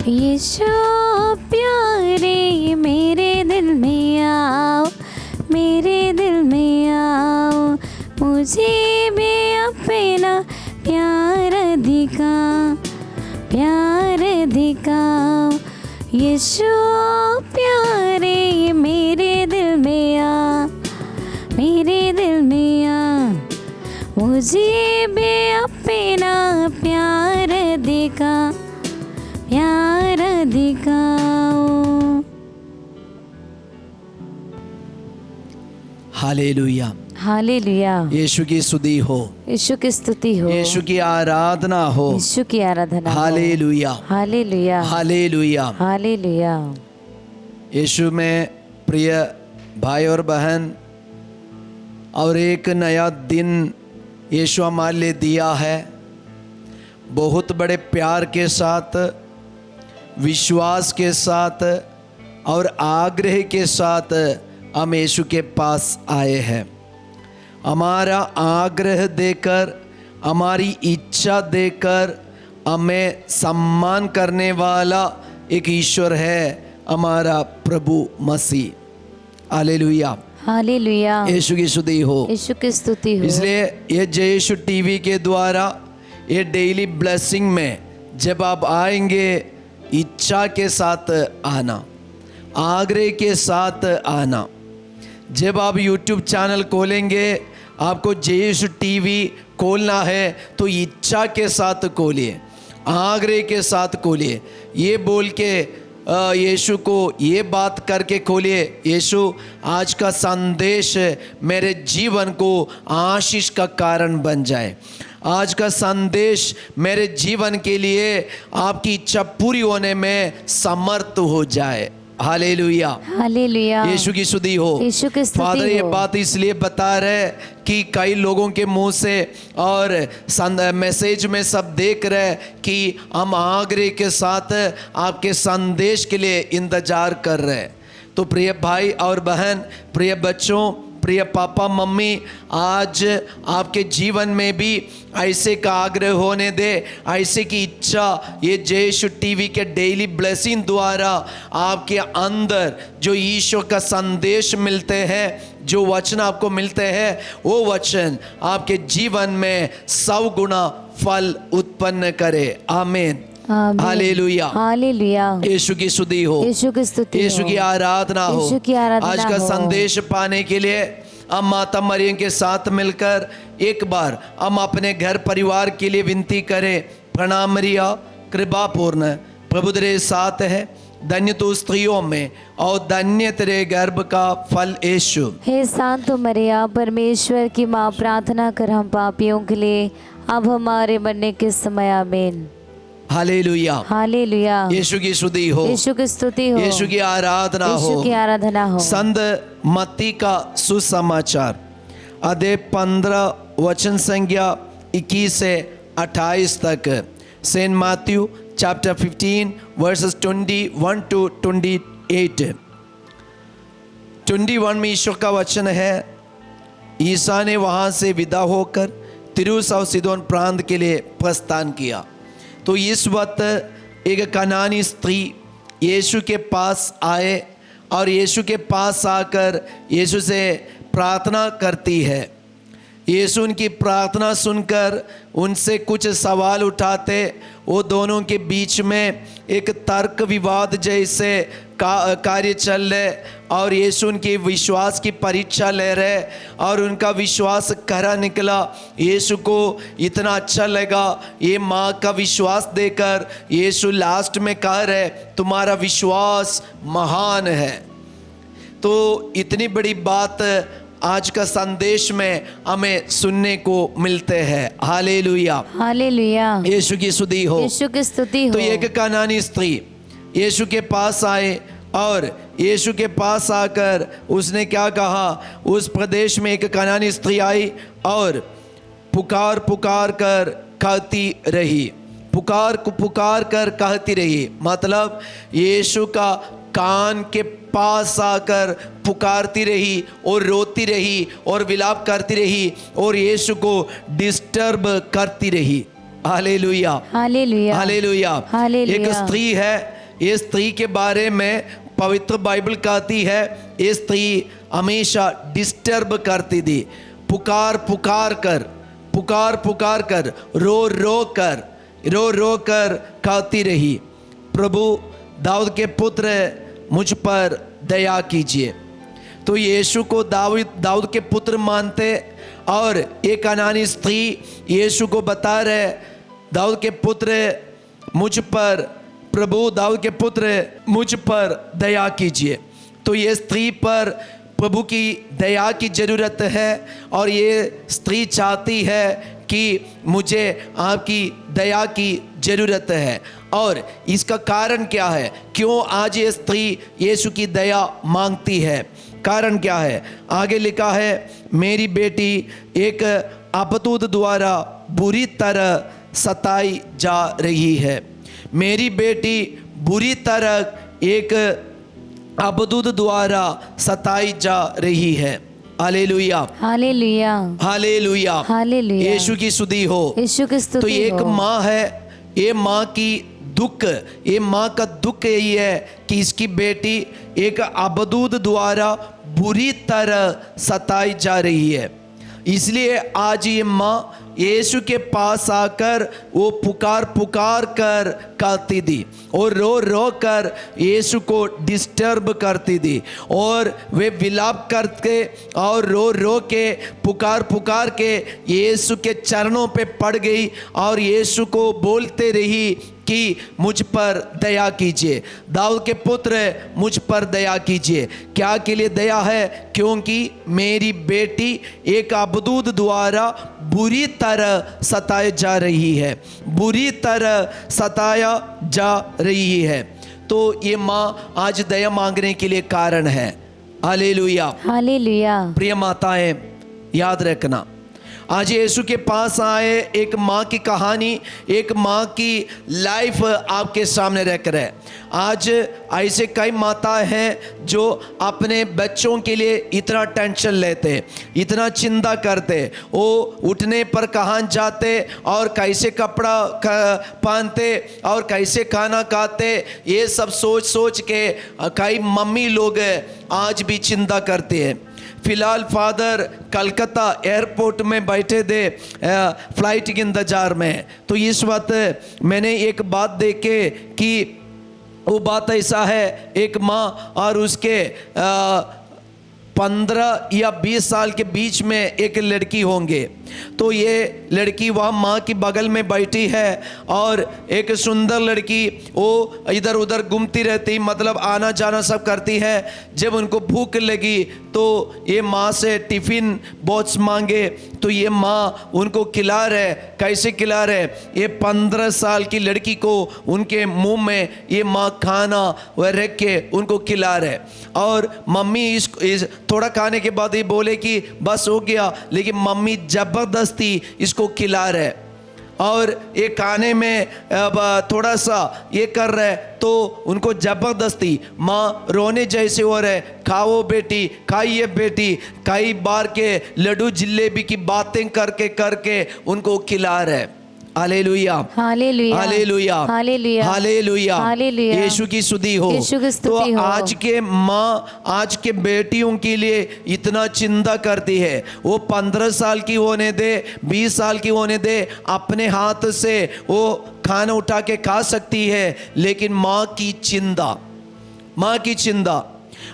यीशु प्यारे मेरे दिल में आओ, मेरे दिल में आओ, मुझे भी अपना प्यार दिखाओ, प्यार दिखाओ। यीशु प्यारे मेरे दिल में आ, मेरे दिल में आ, मुझे भी अपना प्यार दिखा, प्यार दिखाओ। Hallelujah, hallelujah. यीशु की स्तुति हो, यीशु की स्तुति हो, यीशु की आराधना हो। यीशु की आराधना हो। Hallelujah, hallelujah, hallelujah. हालेलुया। यीशु में प्रिय भाई और बहन, और एक नया दिन यीशु हमारे लिए दिया है। बहुत बड़े प्यार के साथ, विश्वास के साथ और आग्रह के साथ हम यीशु के पास आए हैं। हमारा आग्रह देकर, हमारी इच्छा देकर हमें सम्मान करने वाला एक ईश्वर है, हमारा प्रभु मसीह। Hallelujah, hallelujah. यीशु की स्तुति हो, यीशु की स्तुति हो। इसलिए ये जय यीशु टीवी के द्वारा ये डेली ब्लेसिंग में जब आप आएंगे, इच्छा के साथ आना, आग्रह के साथ आना। जब आप YouTube चैनल खोलेंगे, आपको जय यीशु टीवी खोलना है तो इच्छा के साथ खोलिए, आग्रह के साथ खोलिए। ये बोल के यीशु को ये बात करके खोलिए, यीशु आज का संदेश मेरे जीवन को आशीष का कारण बन जाए। आज का संदेश मेरे जीवन के लिए आपकी इच्छा पूरी होने में समर्थ हो जाए। Hallelujah, hallelujah. यीशु की स्तुति हो। यीशु की स्तुति फादर ये हो। बात इसलिए बता रहे कि कई लोगों के मुंह से और मैसेज में सब देख रहे कि हम आग्रह के साथ आपके संदेश के लिए इंतजार कर रहे हैं। तो प्रिय भाई और बहन, प्रिय बच्चों, प्रिय पापा मम्मी, आज आपके जीवन में भी ऐसे का आग्रह होने दे, ऐसे की इच्छा ये जय यीशु टीवी के डेली ब्लेसिंग द्वारा आपके अंदर जो ईश्वर का संदेश मिलते हैं, जो वचन आपको मिलते हैं, वो वचन आपके जीवन में 100 गुना फल उत्पन्न करे। आमीन, हालेलुया, हालेलुया। यीशु की स्तुति हो, यीशु की स्तुति हो, यीशु की आराधना हो। यीशु की आराधना आज का हो। संदेश पाने के लिए हम माता मरियम के साथ मिलकर एक बार हम अपने घर परिवार के लिए विनती करें। प्रणाम मरिया, कृपा पूर्ण, प्रभु तेरे साथ है, धन्य तू स्त्रियों में और धन्य तेरे गर्भ का फल यीशु। हे शांत मरिया, परमेश्वर की माँ, प्रार्थना कर हम पापियों के लिए, अब हमारे मरने के समय। आमीन। Hallelujah, hallelujah. यीशु की स्तुति हो, यीशु की स्तुति हो, यीशु की आराधना हो, यीशु की आराधना हो। संत मत्ती का सुसमाचार अध्याय 15 वचन संख्या 21 से 28 तक। Saint Matthew chapter 15 verses 21 to 28। 21 में ईश्वर का वचन है, ईसा ने वहाँ से विदा होकर तिरुस और सीदोन प्रांत के लिए प्रस्थान किया। तो इस वक्त एक कनानी स्त्री यीशु के पास आए और यीशु के पास आकर यीशु से प्रार्थना करती है। यीशु उनकी प्रार्थना सुनकर उनसे कुछ सवाल उठाते। वो दोनों के बीच में एक तर्क विवाद जैसे कार्य चल रहे और यीशु उनके विश्वास की परीक्षा ले रहे और उनका विश्वास खरा निकला। यीशु को इतना अच्छा लगा ये माँ का विश्वास देकर। यीशु लास्ट में कह रहे, तुम्हारा विश्वास महान है। तो इतनी बड़ी बात आज का संदेश में हमें सुनने को मिलते हैं। Hallelujah, hallelujah. यीशु की स्तुति हो, यीशु की स्तुति हो। तो एक कनानी स्त्री यीशु के पास आए और यीशु के पास आकर उसने क्या कहा, उस प्रदेश में एक कनानी स्त्री आई और पुकार पुकार कर कहती रही, पुकार कर कहती रही। मतलब यीशु का कान के पास आकर पुकारती रही और रोती रही और विलाप करती रही और यीशु को डिस्टर्ब करती रही। Hallelujah, hallelujah, hallelujah. हालेलुया। एक स्त्री है ये स्त्री के बारे में पवित्र बाइबल कहती है ये स्त्री हमेशा डिस्टर्ब करती थी, पुकार पुकार कर रो रो कर कहती रही, प्रभु दाऊद के पुत्र मुझ पर दया कीजिए। तो यीशु को दाऊद के पुत्र मानते और एक कनानी स्त्री यीशु को बता रहे, दाऊद के पुत्र मुझ पर, प्रभु दाऊद के पुत्र मुझ पर दया कीजिए। तो ये स्त्री पर प्रभु की दया की ज़रूरत है और ये स्त्री चाहती है कि मुझे आपकी दया की ज़रूरत है। और इसका कारण क्या है, क्यों आज ये स्त्री यीशु की दया मांगती है, कारण क्या है? आगे लिखा है, मेरी बेटी एक अपतूत द्वारा बुरी तरह सताई जा रही है। मेरी बेटी बुरी तरह एक अपतूत द्वारा सताई जा रही है। Hallelujah, hallelujah, hallelujah, hallelujah. यीशु की स्तुति हो। यीशु की स्तुति तो एक हो। माँ है, ये माँ की दुख, ये माँ का दुख यही है कि इसकी बेटी एक अपतूत द्वारा बुरी तरह सताई जा रही है। इसलिए आज ये माँ यीशु के पास आकर वो पुकार कर कहती थी और रो रो कर यीशु को डिस्टर्ब करती थी और वे विलाप करके और रो रो के पुकार के यीशु के चरणों पे पड़ गई और यीशु को बोलते रही कि मुझ पर दया कीजिए, दाऊद के पुत्र मुझ पर दया कीजिए। क्या के लिए दया है? क्योंकि मेरी बेटी एक अपतूत द्वारा बुरी तरह सताई जा रही है, बुरी तरह सताया जा रही है। तो ये माँ आज दया मांगने के लिए कारण है। Hallelujah, hallelujah. प्रिय माताएं, याद रखना, आज यीशु के पास आए एक माँ की कहानी, एक माँ की लाइफ आपके सामने रख रहे। आज ऐसे कई माता हैं जो अपने बच्चों के लिए इतना टेंशन लेते, इतना चिंता करते, वो उठने पर कहाँ जाते और कैसे कपड़ा पहनते और कैसे खाना खाते, ये सब सोच के कई मम्मी लोग आज भी चिंता करते हैं। फिलहाल फादर कलकत्ता एयरपोर्ट में बैठे थे फ्लाइट के इंतजार में। तो इस वक्त मैंने एक बात देखे कि वो बात ऐसा है, एक माँ और उसके 15 या 20 साल के बीच में एक लड़की होंगे। तो ये लड़की वहाँ माँ की बगल में बैठी है और एक सुंदर लड़की वो इधर उधर घूमती रहती, मतलब आना जाना सब करती है। जब उनको भूख लगी तो ये माँ से टिफ़िन बॉक्स मांगे तो ये माँ उनको खिला रहे। कैसे खिला रहे? ये 15 साल की लड़की को उनके मुंह में ये माँ खाना वह रख के उनको खिला रहे। और मम्मी इस थोड़ा खाने के बाद ये बोले कि बस हो गया, लेकिन मम्मी जबरदस्ती इसको खिला रहे और ये खाने में थोड़ा सा ये कर रहे तो उनको जबरदस्ती माँ रोने जैसे हो रहे, खाओ बेटी, खाइए बेटी, कई बार के लड्डू जिलेबी की बातें करके उनको खिला रहे। Hallelujah, hallelujah, hallelujah, hallelujah, hallelujah, hallelujah. यीशु की स्तुति हो। यीशु की स्तुति तो हो। आज के माँ आज के बेटियों के लिए इतना चिंता करती है। वो 15 साल की होने दे, 20 साल की होने दे, अपने हाथ से वो खाना उठा के खा सकती है, लेकिन माँ की चिंता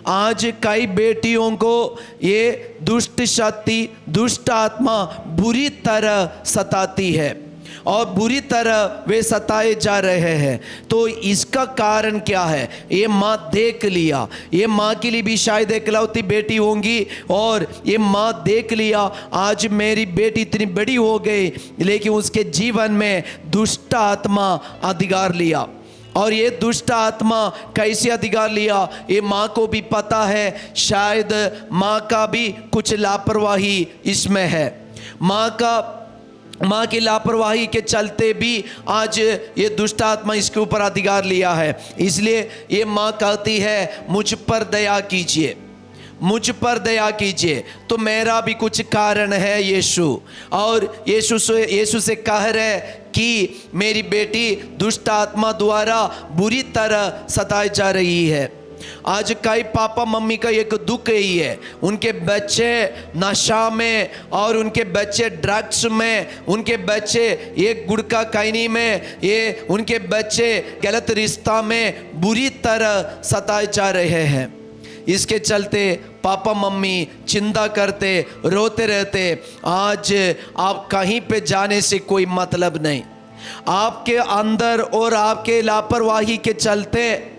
आज कई बेटियों को ये दुष्ट शक्ति, दुष्ट आत्मा बुरी तरह सताती है और बुरी तरह वे सताए जा रहे हैं। तो इसका कारण क्या है? ये माँ देख लिया, ये माँ के लिए भी शायद एकलौती बेटी होंगी और ये माँ देख लिया आज मेरी बेटी इतनी बड़ी हो गई, लेकिन उसके जीवन में दुष्ट आत्मा अधिकार लिया। और ये दुष्ट आत्मा कैसे अधिकार लिया ये माँ को भी पता है। शायद माँ का भी कुछ लापरवाही इसमें है, माँ की लापरवाही के चलते भी आज ये दुष्ट आत्मा इसके ऊपर अधिकार लिया है। इसलिए ये माँ कहती है मुझ पर दया कीजिए, मुझ पर दया कीजिए। तो मेरा भी कुछ कारण है यीशु, और यीशु से कह रहे कि मेरी बेटी दुष्ट आत्मा द्वारा बुरी तरह सताई जा रही है। आज कई पापा मम्मी का एक दुख यही है, उनके बच्चे नशा में और उनके बच्चे ड्रग्स में, उनके बच्चे एक गुटखा खैनी में, ये उनके बच्चे गलत रिश्ता में बुरी तरह सताए जा रहे हैं। इसके चलते पापा मम्मी चिंता करते, रोते रहते। आज आप कहीं पे जाने से कोई मतलब नहीं, आपके अंदर और आपके लापरवाही के चलते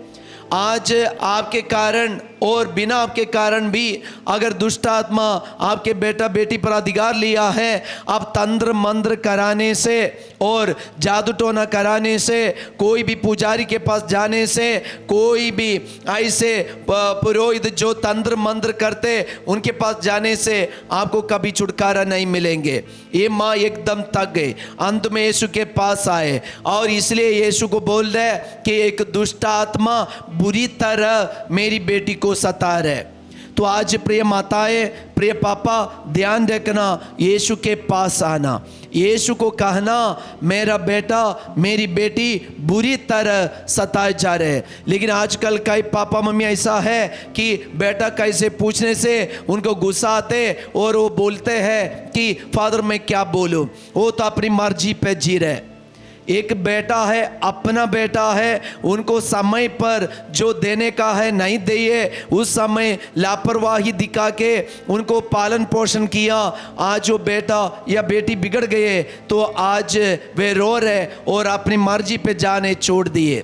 आज आपके कारण और बिना आपके कारण भी अगर दुष्ट आत्मा आपके बेटा बेटी पर अधिकार लिया है, आप तंत्र मंत्र कराने से और जादू टोना कराने से, कोई भी पुजारी के पास जाने से, कोई भी ऐसे पुरोहित जो तंत्र मंत्र करते उनके पास जाने से आपको कभी छुटकारा नहीं मिलेंगे। ये माँ एकदम थक गई, अंत में यीशु के पास आए और इसलिए यीशु को बोल रहे कि एक दुष्ट आत्मा बुरी तरह मेरी बेटी को सता रहे। तो आज प्रिय माताएं, प्रिय पापा, ध्यान रखना, यीशु के पास आना, यीशु को कहना मेरा बेटा मेरी बेटी बुरी तरह सताए जा रहे। लेकिन आजकल कई पापा मम्मी ऐसा है कि बेटा कैसे पूछने से उनको गुस्सा आते और वो बोलते हैं कि फादर मैं क्या बोलूं, वो तो अपनी मर्जी पे जी रहे। एक बेटा है, अपना बेटा है, उनको समय पर जो देने का है नहीं दिए, उस समय लापरवाही दिखा के उनको पालन पोषण किया। आज वो बेटा या बेटी बिगड़ गए तो आज वे रो रहे और अपनी मर्जी पे जाने छोड़ दिए।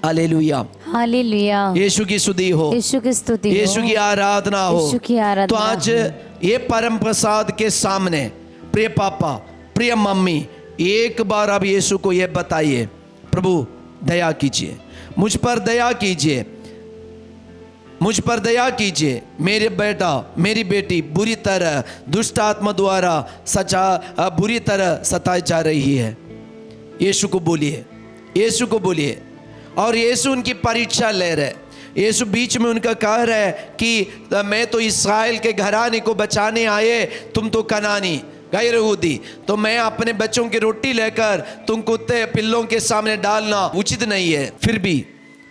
हालेलुया, हालेलुया, यीशु की स्तुति हो, यीशु की स्तुति हो, यीशु की आराधना हो, यीशु की आराधना तो आज ये परम प्रसाद के सामने प्रिय पापा, प्रिय मम्मी, एक बार अब यीशु को यह बताइए, प्रभु दया कीजिए, मुझ पर दया कीजिए, मुझ पर दया कीजिए, मेरे बेटा मेरी बेटी बुरी तरह दुष्ट आत्मा द्वारा बुरी तरह सताई जा रही है। यीशु को बोलिए, यीशु को बोलिए, और यीशु उनकी परीक्षा ले रहे। यीशु बीच में उनका कह रहे कि मैं तो इस्राएल के घराने को बचाने आए, तुम तो कनानी गैर यहूदी, तो मैं अपने बच्चों की रोटी लेकर तुम कुत्ते पिल्लों के सामने डालना उचित नहीं है। फिर भी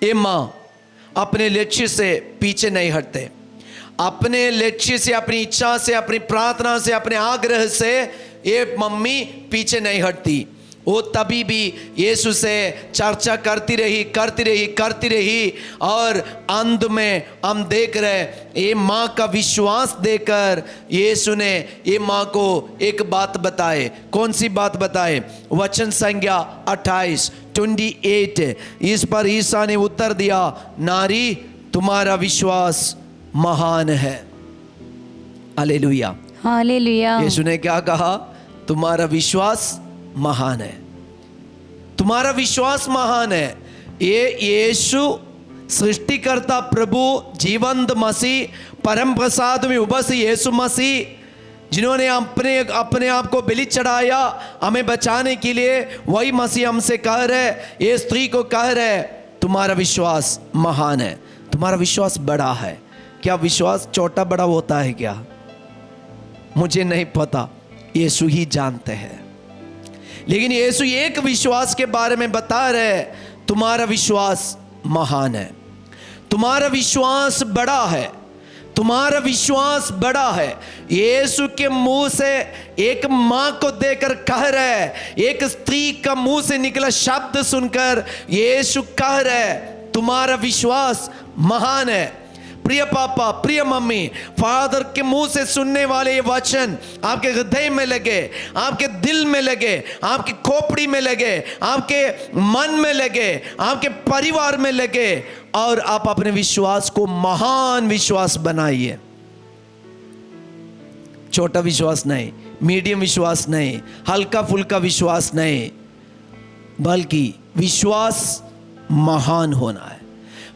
ये माँ अपने लक्ष्य से पीछे नहीं हटते, अपने लक्ष्य से, अपनी इच्छा से, अपनी प्रार्थना से, अपने आग्रह से ये मम्मी पीछे नहीं हटती। वो तभी भी यीशु से चर्चा करती रही और अंत में हम देख रहे ये माँ का विश्वास देकर यीशु ने ये माँ को एक बात बताए। कौन सी बात बताए? वचन संख्या 28 इस पर ईसा ने उत्तर दिया, नारी तुम्हारा विश्वास महान है। Hallelujah, hallelujah. यीशु ने क्या कहा? तुम्हारा विश्वास महान है, तुम्हारा विश्वास महान है। ये यीशु सृष्टिकर्ता प्रभु जीवंत मसीह, परम प्रसाद में उपस्थित यीशु मसीह, जिन्होंने अपने आप को बलि चढ़ाया हमें बचाने के लिए, वही मसीह हमसे कह रहे, ये स्त्री को कह रहे तुम्हारा विश्वास महान है, तुम्हारा विश्वास बड़ा है। क्या विश्वास छोटा बड़ा होता है क्या? मुझे नहीं पता, यीशु ही जानते हैं। लेकिन यीशु एक विश्वास के बारे में बता रहे, तुम्हारा विश्वास महान है, तुम्हारा विश्वास बड़ा है, तुम्हारा विश्वास बड़ा है। यीशु के मुंह से एक मां को देकर कह रहे, एक स्त्री का मुंह से निकला शब्द सुनकर यीशु कह रहे तुम्हारा विश्वास महान है। प्रिय पापा, प्रिय मम्मी, फादर के मुंह से सुनने वाले ये वचन आपके हृदय में लगे, आपके दिल में लगे, आपकी खोपड़ी में लगे, आपके मन में लगे, आपके परिवार में लगे, और आप अपने विश्वास को महान विश्वास बनाइए। छोटा विश्वास नहीं, मीडियम विश्वास नहीं, हल्का फुल्का विश्वास नहीं, बल्कि विश्वास महान होना है,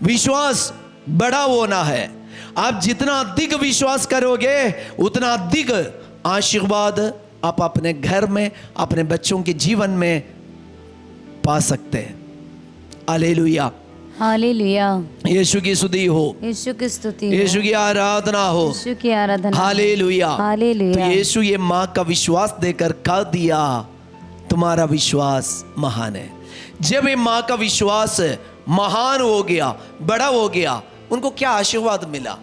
विश्वास बड़ा होना है। आप जितना अधिक विश्वास करोगे उतना अधिक आशीर्वाद आप अपने घर में, अपने बच्चों के जीवन में पा सकते हैं। Hallelujah, hallelujah. यीशु की स्तुति हो, यीशु की स्तुति हो, यीशु की आराधना हो, यीशु की आराधना। Hallelujah, hallelujah. तो यीशु ये माँ का विश्वास देकर कह दिया तुम्हारा विश्वास महान है। जब ये माँ का विश्वास महान हो गया, बड़ा हो गया, उनको क्या आशीर्वाद मिला।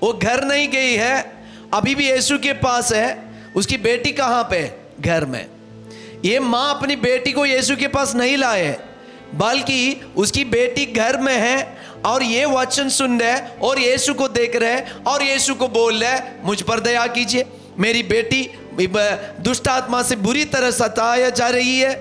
वो घर नहीं गई है, अभी भी यीशु के पास है। उसकी बेटी कहाँ पे? घर में। ये माँ अपनी बेटी को यीशु के पास नहीं लाए, बल्कि उसकी बेटी घर में है और ये वचन सुन रहे और यीशु को देख रहे और यीशु को बोल रहे, मुझ पर दया कीजिए, मेरी बेटी दुष्ट आत्मा से बुरी तरह सताया जा रही है,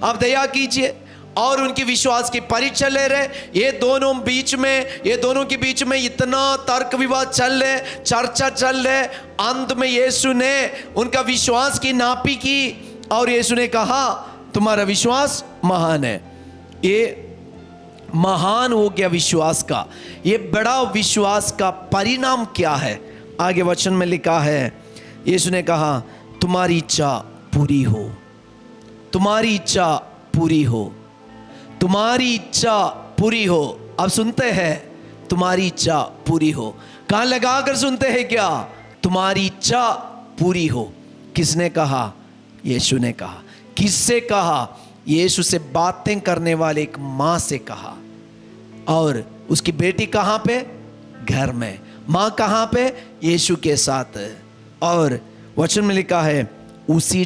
आप दया कीजिए। और उनकी विश्वास की परीक्षा ले रहे। ये दोनों के बीच में इतना तर्क विवाद चल रहे, चर्चा चल रहे। अंत में यीशु ने उनका विश्वास की नापी की और यीशु ने कहा तुम्हारा विश्वास महान है। ये महान हो गया विश्वास का। ये बड़ा विश्वास का परिणाम क्या है? आगे वचन में लिखा है, यीशु ने कहा तुम्हारी इच्छा पूरी हो, तुम्हारी इच्छा पूरी हो, तुम्हारी इच्छा पूरी हो। अब सुनते हैं, तुम्हारी इच्छा पूरी हो। कान लगाकर सुनते हैं क्या? तुम्हारी इच्छा पूरी हो। किसने कहा? यीशु ने कहा। किससे कहा? यीशु से बातें करने वाले एक माँ से कहा। और उसकी बेटी कहाँ पे? घर में। माँ कहाँ पे? यीशु के साथ। और वचन में लिखा है उसी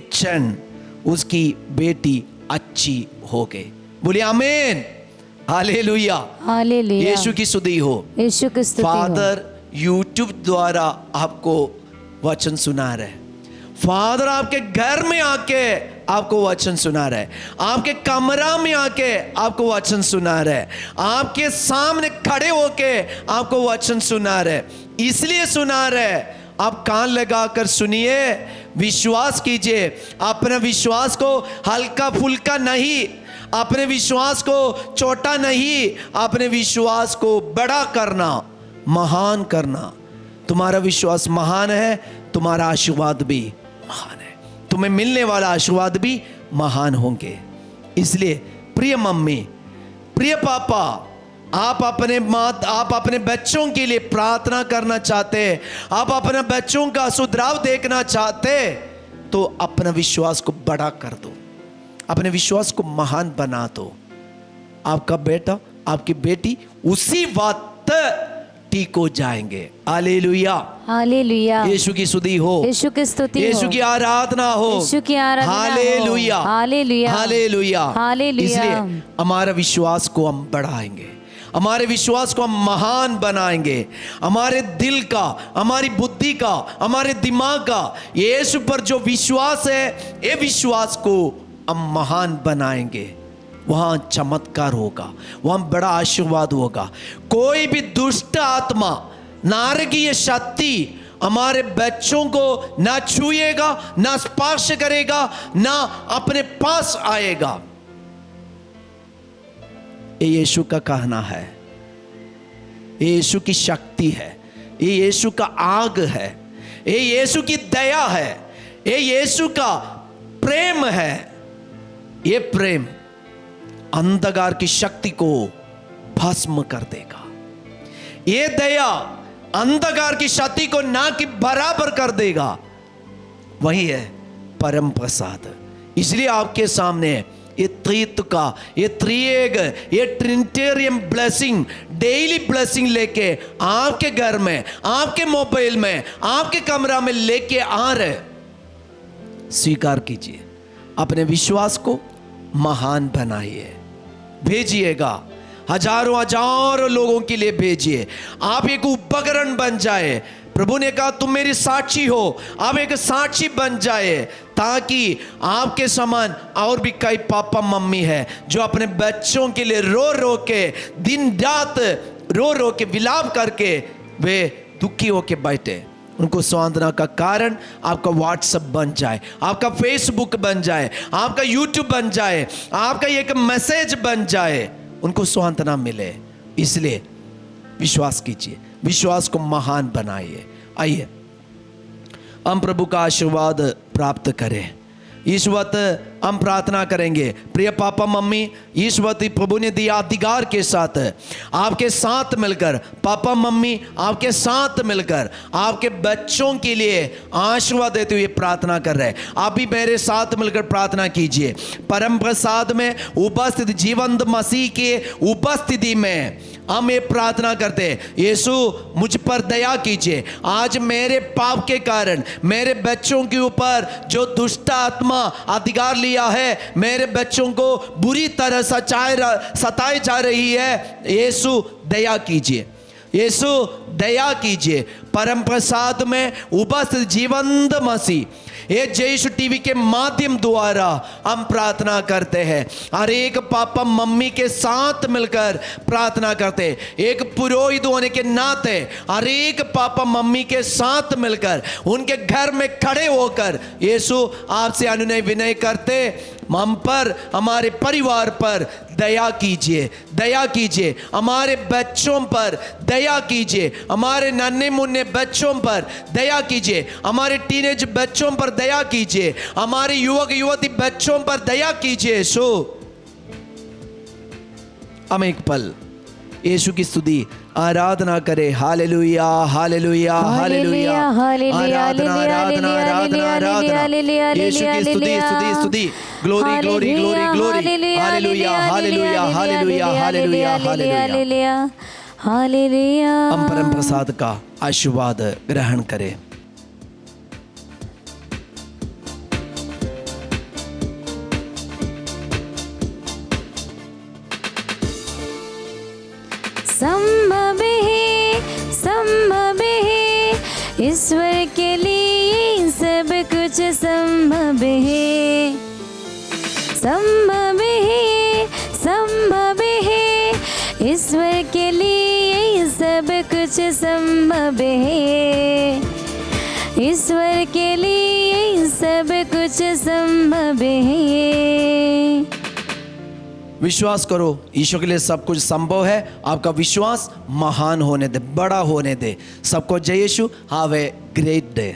क्षण उसकी बेटी अच्छी हो गई। बोलिए आमीन, हालेलुया, हालेलुया। यीशु की स्तुति हो, यीशु की स्तुति हो। फादर यूट्यूब द्वारा आपको वचन सुना रहे। फादर आपके घर में आके आपको वचन सुना रहे, आपके कमरा में आके आपको वचन सुना रहे, आपके सामने खड़े होके आपको वचन सुना रहे। इसलिए सुना रहे, आप कान लगाकर सुनिए, विश्वास कीजिए। अपने विश्वास को हल्का फुल्का नहीं, अपने विश्वास को छोटा नहीं, अपने विश्वास को बड़ा करना, महान करना। तुम्हारा विश्वास महान है, तुम्हारा आशीर्वाद भी महान है, तुम्हें मिलने वाला आशीर्वाद भी महान होंगे। इसलिए प्रिय मम्मी, प्रिय पापा, आप अपने बच्चों के लिए प्रार्थना करना चाहते, आप अपने बच्चों का सुधराव देखना चाहते, तो अपना विश्वास को बड़ा कर दो, अपने विश्वास को महान बना दो। आपका बेटा, आपकी बेटी उसी वक्त ठीक हो जाएंगे। Hallelujah, hallelujah. यीशु की स्तुति हो, यीशु की स्तुति हो, यीशु की आराधना हो, यीशु की आराधना हो। Hallelujah, hallelujah, hallelujah, hallelujah. इसलिए हमारा विश्वास को हम बढ़ाएंगे, हमारे विश्वास को हम महान बनाएंगे। हमारे दिल का, हमारी बुद्धि का, हमारे दिमाग का यीशु पर जो विश्वास है, ये विश्वास को हम महान बनाएंगे। वहाँ चमत्कार होगा, वहाँ बड़ा आशीर्वाद होगा। कोई भी दुष्ट आत्मा, नारकीय शक्ति हमारे बच्चों को ना छुएगा, ना स्पर्श करेगा, ना अपने पास आएगा। ये यीशु का कहना है, ये यीशु की शक्ति है, ये यीशु का आग है, ये यीशु की दया है, ये यीशु का प्रेम है। ये प्रेम अंधकार की शक्ति को भस्म कर देगा। ये दया अंधकार की शक्ति को ना कि बराबर कर देगा। वही है परम प्रसाद। इसलिए आपके सामने ये त्रित्व का, ये त्रिएक, ये ट्रिनिटेरियन ब्लेसिंग, डेली ब्लेसिंग लेके आपके घर में, आपके मोबाइल में, आपके कमरा में लेके आ रहे। स्वीकार कीजिए, अपने विश्वास को महान बनाइए, भेजिएगा, हजारों लोगों के लिए भेजिए। आप एक उपकरण बन जाए। प्रभु ने कहा तुम मेरी साक्षी हो, आप एक साक्षी बन जाए, ताकि आपके समान और भी कई पापा मम्मी है जो अपने बच्चों के लिए रो रो के, दिन रात रो रो के, विलाप करके वे दुखी होके बैठे। उनको सांत्वना का कारण आपका व्हाट्सएप बन जाए, आपका फेसबुक बन जाए, आपका यूट्यूब बन जाए, आपका एक मैसेज बन जाए, उनको सांत्वना मिले। इसलिए विश्वास कीजिए, विश्वास को महान बनाइए। आइए हम प्रभु का आशीर्वाद प्राप्त करें। इस वक्त हम प्रार्थना करेंगे। प्रिय पापा मम्मी, इस वक्त प्रभु ने दिया अधिकार के साथ आपके साथ मिलकर, पापा मम्मी आपके साथ मिलकर आपके बच्चों के लिए आशीर्वाद देते हुए प्रार्थना कर रहे हैं। आप भी मेरे साथ मिलकर प्रार्थना कीजिए। परम प्रसाद में उपस्थित जीवंत मसीह के उपस्थिति में हम ये प्रार्थना करते हैं, यीशु मुझ पर दया कीजिए। आज मेरे पाप के कारण मेरे बच्चों के ऊपर जो दुष्ट आत्मा अधिकार लिया है, मेरे बच्चों को बुरी तरह सताई जा रही है, यीशु दया कीजिए, यीशु दया कीजिए। परम प्रसाद में उपस्थित जीवंत मसीह, ये जयशु टीवी के माध्यम द्वारा हम प्रार्थना करते हैं। हर एक पापा मम्मी के साथ मिलकर प्रार्थना करते हैं। एक पुरोहित होने के नाते हर एक पापा मम्मी के साथ मिलकर उनके घर में खड़े होकर यीशु आपसे अनुनय विनय करते, हम पर, हमारे परिवार पर दया कीजिए, दया कीजिए। हमारे बच्चों पर दया कीजिए, हमारे नन्हे मुन्ने बच्चों पर दया कीजिए, हमारे टीनेज बच्चों पर दया कीजिए, हमारे युवक युवती बच्चों पर दया कीजिए। सो हम एक पल यीशु की स्तुति आराधना करें। हालेलुया, हालेलुया, हालेलुया, आराधना, आराधना, आराधना, आराधना। यीशु की स्तुति, स्तुति, स्तुति, glory, glory, glory, glory. Hallelujah, hallelujah, hallelujah, hallelujah, hallelujah. Hallelujah. हम परम प्रसाद का आशीर्वाद ग्रहण करें। संभव है, संभव है, ईश्वर के लिए सब कुछ संभव है। संभव है, संभव है, ईश्वर के लिए सब कुछ संभव है। ईश्वर के लिए सब कुछ संभव है। विश्वास करो, ईश्वर के लिए सब कुछ संभव है। आपका विश्वास महान होने दे, बड़ा होने दे। सबको जय यीशु। Have a great day.